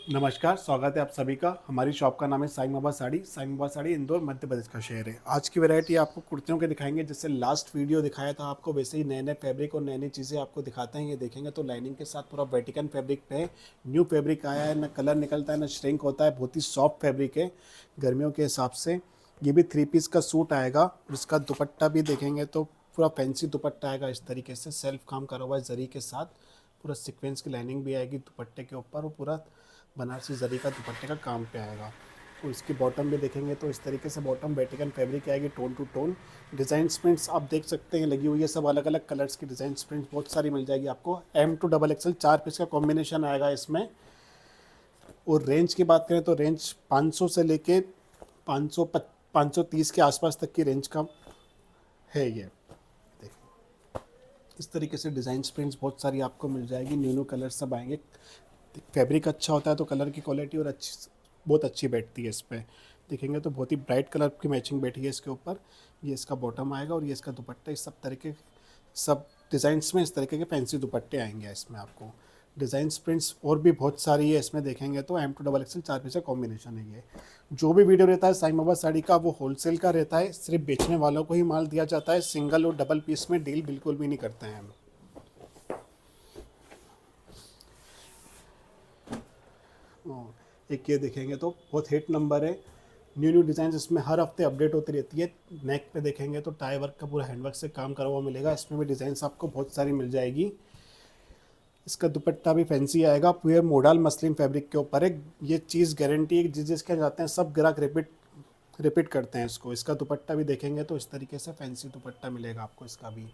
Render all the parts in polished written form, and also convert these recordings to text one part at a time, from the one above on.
नमस्कार, स्वागत है आप सभी का। हमारी शॉप का नाम है साईं बाबा साड़ी। साईं बाबा साड़ी इंदौर मध्य प्रदेश का शहर है। आज की वैरायटी आपको कुर्तियों के दिखाएंगे। जैसे लास्ट वीडियो दिखाया था आपको, वैसे ही नए नए फैब्रिक और नई नई चीज़ें आपको दिखाते हैं। ये देखेंगे तो लाइनिंग के साथ पूरा वेटिकन फैब्रिक पे है। न्यू फैब्रिक आया है, ना कलर निकलता है ना श्रिंक होता है। बहुत ही सॉफ्ट फैब्रिक है गर्मियों के हिसाब से। ये भी 3 पीस का सूट आएगा। इसका दुपट्टा भी देखेंगे तो पूरा फैंसी दुपट्टा आएगा इस तरीके से, सेल्फ काम करा हुआ है जरी के साथ। पूरा सीक्वेंस की लाइनिंग भी आएगी दुपट्टे के ऊपर और पूरा बनारसी जरी का दुपट्टे का काम पे आएगा। और इसकी बॉटम भी देखेंगे तो इस तरीके से बॉटम वेटिकन फैब्रिक आएगी, tone to tone. Design prints आप देख सकते हैं लगी हुई है, सब अलग अलग कलर्स की डिज़ाइन प्रिंट्स बहुत सारी मिल जाएगी आपको। M to XXL 4 पीस का कॉम्बिनेशन आएगा इसमें। और रेंज की बात करें तो रेंज 500 से लेके 500 530 के आसपास तक की रेंज का है ये। इस तरीके से डिज़ाइन प्रिंट्स बहुत सारी आपको मिल जाएगी। न्यू न्यू कलर सब आएंगे। फैब्रिक अच्छा होता है तो कलर की क्वालिटी और बहुत अच्छी बैठती है इस पर। देखेंगे तो बहुत ही ब्राइट कलर की मैचिंग बैठी है इसके ऊपर। ये इसका बॉटम आएगा और ये इसका दुपट्टा। इस सब तरीके सब डिज़ाइंस में इस तरीके के फैंसी दुपट्टे आएंगे इसमें आपको। डिज़ाइन प्रिंट्स और भी बहुत सारी है इसमें। देखेंगे तो M to XXL 4 पीस का कॉम्बिनेशन है ये। जो भी वीडियो रहता है साईं बाबा साड़ी का वो होलसेल का रहता है। सिर्फ बेचने वालों को ही माल दिया जाता है। सिंगल और डबल पीस में डील बिल्कुल भी नहीं करते हैं हम। एक ये देखेंगे तो बहुत हिट नंबर है। न्यू न्यू डिज़ाइन इसमें हर हफ्ते अपडेट होती रहती है। नेक पे देखेंगे तो टाई वर्क का पूरा हैंडवर्क से काम करा हुआ मिलेगा। इसमें भी डिज़ाइंस आपको बहुत सारी मिल जाएगी। इसका दुपट्टा भी फैंसी आएगा, पूरे मोडाल मसलिन फैब्रिक के ऊपर है। ये चीज़ गारंटी है, जिस जिसके जाते हैं सब ग्राहक रिपीट करते हैं इसको। इसका दुपट्टा भी देखेंगे तो इस तरीके से फैंसी दुपट्टा मिलेगा आपको इसका भी।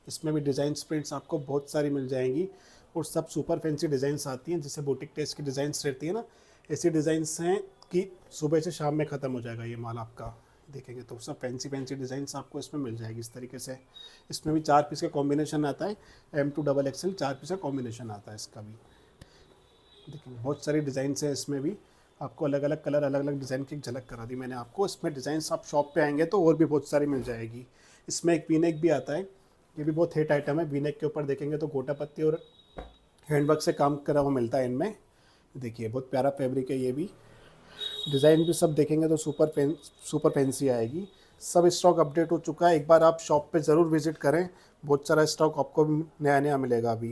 इसमें भी डिज़ाइन प्रिंट्स आपको बहुत सारी मिल जाएंगी और सब सुपर फैंसी डिज़ाइंस आती हैं। जैसे बुटीक टेस्ट की डिज़ाइंस रहती है ना, ऐसी डिज़ाइंस हैं कि सुबह से शाम में ख़त्म हो जाएगा ये माल आपका। देखेंगे तो सब फैंसी फैंसी डिज़ाइंस आपको इसमें मिल जाएगी इस तरीके से। इसमें भी 4 पीस का कॉम्बिनेशन आता है। M to XXL 4 पीस का कॉम्बिनेशन आता है इसका भी। देखिए बहुत सारी डिज़ाइंस हैं इसमें भी। आपको अलग अलग कलर अलग अलग डिज़ाइन की झलक करा दी मैंने आपको। इसमें डिज़ाइंस आप शॉप पे आएंगे तो और भी बहुत सारी मिल जाएगी। इसमें एक वी-नेक भी आता है। ये भी बहुत हिट आइटम है। वी-नेक के ऊपर देखेंगे तो गोटा पत्ती और हैंडवर्क से काम करा हुआ मिलता है इनमें। देखिए बहुत प्यारा फैब्रिक है ये भी। डिज़ाइन भी सब देखेंगे तो सुपर फैंसी आएगी। सब स्टॉक अपडेट हो चुका है, एक बार आप शॉप पे ज़रूर विज़िट करें। बहुत सारा स्टॉक आपको नया नया मिलेगा अभी।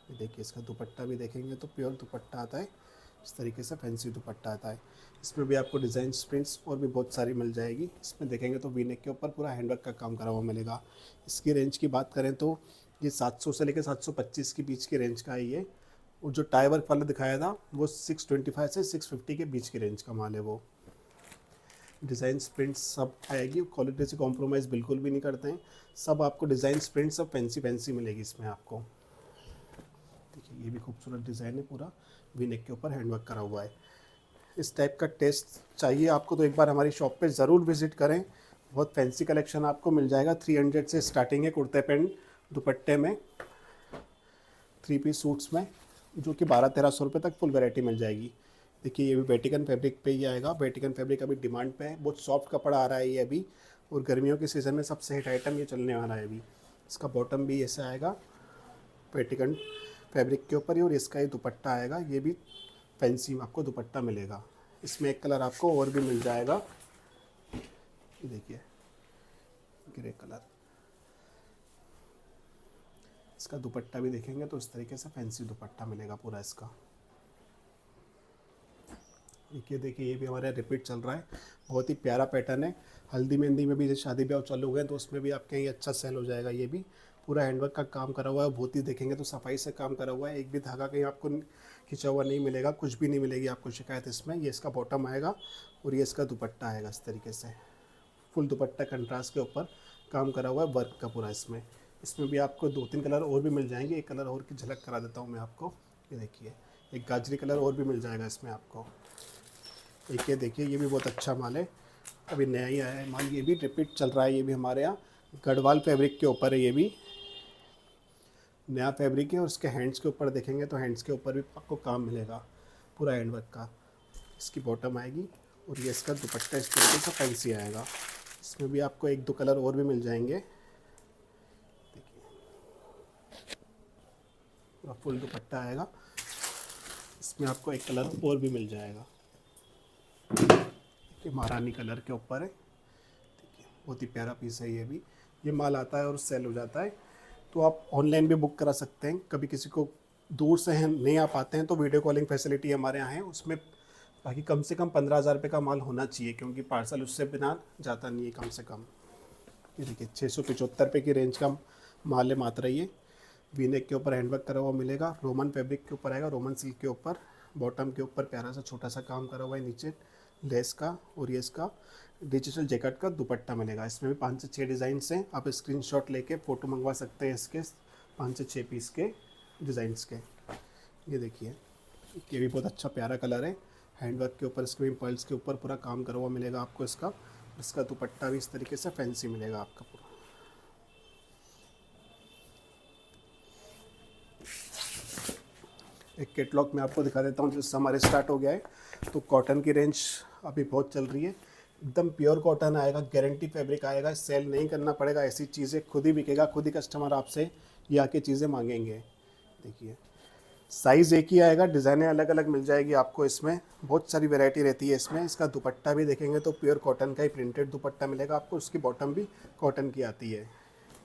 देखिए इसका दुपट्टा भी देखेंगे तो प्योर दुपट्टा आता है इस तरीके से, फैंसी दुपट्टा आता है। इसमें भी आपको डिज़ाइन प्रिंट्स और भी बहुत सारी मिल जाएगी। इसमें देखेंगे तो वी नेक के ऊपर पूरा हैंडवर्क का काम करा हुआ मिलेगा। इसकी रेंज की बात करें तो ये 700 से लेकर 725 के बीच की रेंज का है ये। और जो टाई वर्क वाला दिखाया था वो 625 से 650 के बीच की रेंज का माल है वो। डिज़ाइन प्रिंट्स सब आएगी, क्वालिटी से कॉम्प्रोमाइज़ बिल्कुल भी नहीं करते हैं। सब आपको डिज़ाइन प्रिंट सब फैंसी फैंसी मिलेगी इसमें आपको। देखिए ये भी खूबसूरत डिज़ाइन है, पूरा वी नेक के ऊपर हैंडवर्क करा हुआ है। इस टाइप का टेस्ट चाहिए आपको तो एक बार हमारी शॉप पे ज़रूर विज़िट करें। बहुत फैंसी कलेक्शन आपको मिल जाएगा। 300 से स्टार्टिंग है कुर्ते पैंट दुपट्टे में, 3 पीस सूट्स में, जो कि 1200-1300 रुपये तक फुल वैरायटी मिल जाएगी। देखिए ये भी वेटिकन फैब्रिक पे ही आएगा। वेटिकन फैब्रिक अभी डिमांड पे है, बहुत सॉफ्ट कपड़ा आ रहा है ये अभी। और गर्मियों के सीज़न में सबसे हिट आइटम ये चलने वाला है अभी। इसका बॉटम भी ऐसा आएगा वेटिकन फैब्रिक के ऊपर ही, और इसका ये दुपट्टा आएगा। ये भी फैंसी आपको दुपट्टा मिलेगा। इसमें एक कलर आपको और भी मिल जाएगा, ये देखिए ग्रे कलर। इसका दुपट्टा भी देखेंगे तो इस तरीके से फैंसी दुपट्टा मिलेगा पूरा इसका। देखिए ये भी हमारे रिपीट चल रहा है। बहुत ही प्यारा पैटर्न है। हल्दी मेहंदी में भी जैसे शादी ब्याह चालू हो गए तो उसमें भी आपके ये अच्छा सेल हो जाएगा। ये भी पूरा हैंडवर्क का काम करा हुआ है। बहुत ही देखेंगे तो सफाई से काम करा हुआ है। एक भी धागा कहीं आपको खिंचा हुआ नहीं मिलेगा, कुछ भी नहीं मिलेगी आपको शिकायत इसमें। ये इसका बॉटम आएगा और ये इसका दुपट्टा आएगा इस तरीके से। फुल दुपट्टा कंट्रास्ट के ऊपर काम करा हुआ है वर्क का पूरा इसमें। इसमें भी आपको 2-3 कलर और भी मिल जाएंगे। एक कलर और की झलक करा देता हूँ मैं आपको। ये देखिए एक गाजरी कलर और भी मिल जाएगा इसमें आपको। एक ये देखिए ये भी बहुत अच्छा माल है, अभी नया ही आया है माल। ये भी रिपीट चल रहा है। ये भी हमारे यहाँ गढ़वाल फैब्रिक के ऊपर है। ये भी नया फैब्रिक है। और इसके हैंड्स के ऊपर देखेंगे तो हैंड्स के ऊपर भी आपको काम मिलेगा पूरा हैंडवर्क का। इसकी बॉटम आएगी और ये इसका दुपट्टा इस तरीके से फैंसी आएगा। इसमें भी आपको 1-2 कलर और भी मिल जाएंगे। देखिए पूरा फुल दुपट्टा आएगा। इसमें आपको एक कलर और भी मिल जाएगा, ये महारानी कलर के ऊपर है। देखिए बहुत ही प्यारा पीस है ये भी। ये माल आता है और सेल हो जाता है, तो आप ऑनलाइन भी बुक करा सकते हैं। कभी किसी को दूर से हैं नहीं आ पाते हैं तो वीडियो कॉलिंग फैसिलिटी हमारे यहाँ है उसमें। बाकी कम से कम 15,000 रुपये का माल होना चाहिए, क्योंकि पार्सल उससे बिना जाता नहीं है कम से कम। ये देखिए 675 रुपये की रेंज का माल है मात्र ये। वी-नेक के ऊपर हैंडवर्क करा हुआ मिलेगा, रोमन फैब्रिक के ऊपर आएगा, रोमन सिल्क के ऊपर। बॉटम के ऊपर प्यारा सा छोटा सा काम करा हुआ है नीचे लेस का, और ये इसका डिजिटल जैकेट का दुपट्टा मिलेगा। इसमें भी 5 से 6 डिज़ाइंस हैं, आप स्क्रीनशॉट लेके फ़ोटो मंगवा सकते हैं इसके 5 से 6 पीस के डिज़ाइंस के। ये देखिए ये भी बहुत अच्छा प्यारा कलर है, हैंडवर्क के ऊपर स्क्रीन पर्ल्स के ऊपर पूरा काम करा हुआ मिलेगा आपको इसका। इसका दुपट्टा भी इस तरीके से फैंसी मिलेगा आपका पूरा। एक कैटलॉग में आपको दिखा देता हूँ, जो समर स्टार्ट हो गया है तो कॉटन की रेंज अभी बहुत चल रही है। एकदम प्योर कॉटन आएगा, गारंटी फैब्रिक आएगा, सेल नहीं करना पड़ेगा। ऐसी चीज़ें खुद ही बिकेगा, खुद ही कस्टमर आपसे ये आके चीज़ें मांगेंगे। देखिए साइज़ एक ही आएगा, डिज़ाइनें अलग अलग मिल जाएगी आपको इसमें, बहुत सारी वैरायटी रहती है इसमें। इसका दुपट्टा भी देखेंगे तो प्योर कॉटन का ही प्रिंटेड दुपट्टा मिलेगा आपको, उसकी बॉटम भी कॉटन की आती है।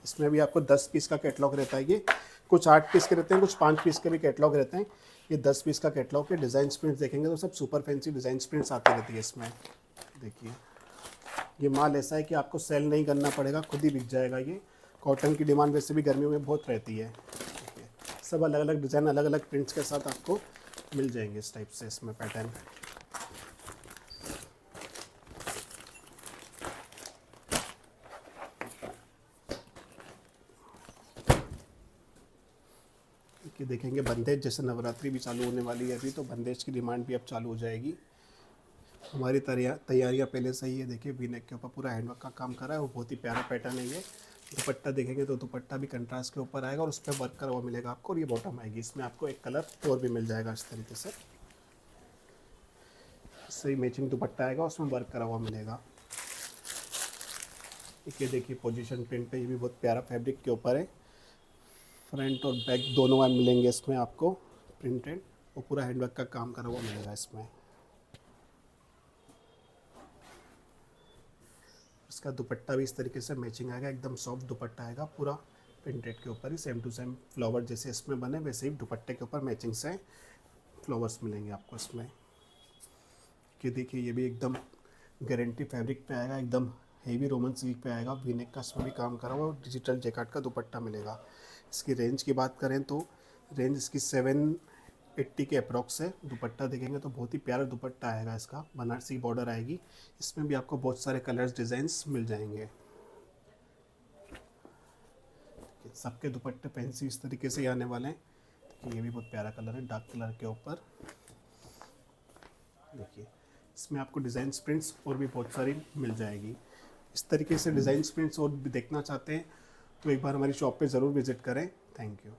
इसमें भी आपको 10 पीस का कैटलॉग रहता है, ये कुछ 8 पीस के रहते हैं, कुछ 5 पीस के भी कैटलॉग रहते हैं। ये 10 पीस का कैटलॉग के डिज़ाइन प्रिंट्स देखेंगे तो सब सुपर फैंसी डिज़ाइन प्रिंट्स आती रहती है इसमें। देखिए ये माल ऐसा है कि आपको सेल नहीं करना पड़ेगा, खुद ही बिक जाएगा ये। कॉटन की डिमांड वैसे भी गर्मियों में बहुत रहती है। सब अलग अलग डिज़ाइन अलग अलग प्रिंट्स के साथ आपको मिल जाएंगे इस टाइप से इसमें पैटर्न। कि देखेंगे बंदेज, जैसे नवरात्रि भी चालू होने वाली है अभी, तो बंदेज की डिमांड भी अब चालू हो जाएगी। हमारी तैयारियां पहले से ही है। देखिए वी-नेक के ऊपर पूरा हैंडवर्क का काम करा है, वो बहुत ही प्यारा पैटर्न है ये। दुपट्टा देखेंगे तो दुपट्टा भी कंट्रास्ट के ऊपर आएगा और उस पर वर्क करा हुआ मिलेगा आपको, और ये बॉटम आएगी। इसमें आपको एक कलर और भी मिल जाएगा इस तरीके से, इससे ही मैचिंग दुपट्टा आएगा, उसमें वर्क करा हुआ मिलेगा। ये देखिए पोजीशन प्रिंट है, ये भी बहुत प्यारा फैब्रिक के ऊपर है। फ्रंट और बैक दोनों में मिलेंगे इसमें आपको प्रिंटेड, और पूरा हैंडवर्क का काम करा हुआ मिलेगा इसमें। इसका दुपट्टा भी इस तरीके से मैचिंग आएगा, एकदम सॉफ्ट दुपट्टा आएगा, पूरा प्रिंटेड के ऊपर ही सेम टू सेम फ्लावर जैसे इसमें बने वैसे ही दुपट्टे के ऊपर मैचिंग से फ्लावर्स मिलेंगे आपको इसमें। कि देखिए ये भी एकदम गारंटी फैब्रिक पे आएगा, एकदम हेवी रोमन सिल्क पे आएगा, वी-नेक का इसमें भी काम करा हुआ, और डिजिटल जैकेट का दुपट्टा मिलेगा। इसकी रेंज की बात करें तो रेंज इसकी 780 के अप्रॉक्स है। दुपट्टा देखेंगे तो बहुत ही प्यारा दुपट्टा आएगा इसका, बनारसी बॉर्डर आएगी। इसमें भी आपको बहुत सारे कलर्स डिज़ाइंस मिल जाएंगे। सबके दुपट्टे फैंसी इस तरीके से आने वाले हैं। ये भी बहुत प्यारा कलर है, डार्क कलर के ऊपर। देखिए इसमें आपको डिज़ाइन प्रिंट्स और भी बहुत सारी मिल जाएगी। इस तरीके से डिज़ाइन प्रिंट्स और भी देखना चाहते हैं तो एक बार हमारी शॉप पे ज़रूर विज़िट करें। Thank you.